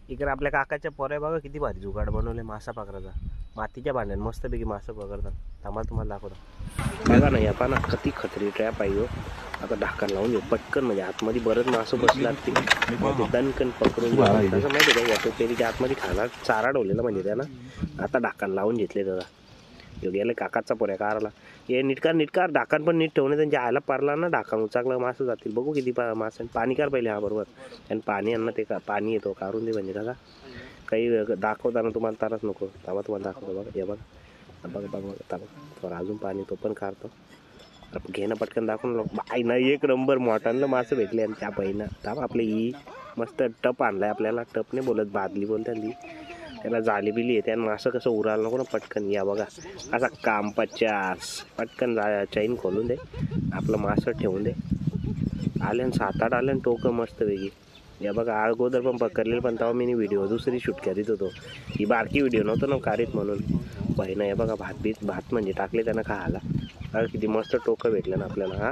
इकडे आपल्या काकाच्या पोऱ्या बघा किती भारी जुगाड बनवले मासा पकडायचा. मातीच्या भांड्यात मस्तपैकी मासा पकडतात. थांबा तुम्हाला दाखवतो. बघा ना या पाना किती खतरी ट्रॅप आहे हो. आता ढाकण लावून घेऊ पटकन, म्हणजे आतमध्ये बरंच मासं बसलात ते दणकन पकडून घेऊ. तसं माहिती आहे का, वॉटर पेरीच्या आतमध्ये खाना चारा ठेवलेला म्हणजे त्यानं. आता ढाकण लावून घेतले दादा. गेले काकाचा पोऱ्या काराला. हे नीटकार ढाकण पण नीट ठेवणे. त्यांच्या आयला पारला ना ढाकण उचाकलं मासं जातील. बघू किती मासं. पाणी कर पहिले. हा बरोबर. आणि पाणी आणणं ते पाणी येतो काढून दे म्हणजे दादा. काही दाखवताना तुम्हाला तारच नको. तेव्हा तुम्हाला दाखवतो बघा. हे बघा थोडं अजून पाणी तो पण काढतो. घेणं पटकन दाखवून बाई ना एक नंबर मोठ्यांना मासं भेटले. आणि त्या बहिणा थांबा आपली ही मस्त टप आणलाय आपल्याला. टप नाही बोलत बादली बोलतात ती. त्याला जाली बिली येते आणि मासं कसं उरायला नको ना पटकन. या बघा असा काम 50 पटकन चैन खोलून दे. आपलं मासं ठेवून दे. आले 7-8 आले टोकं मस्त वेगळी. या बघा अगोदर पण पकडलेलं, पण तेव्हा मी व्हिडिओ दुसरी शूट करीत होतो. ही बारकी व्हिडिओ नव्हतं ना काढीत म्हणून. बहिणा हे बघा भात म्हणजे टाकले त्यानं खायला. किती मस्त टोकं भेटलं ना आपल्याला. हा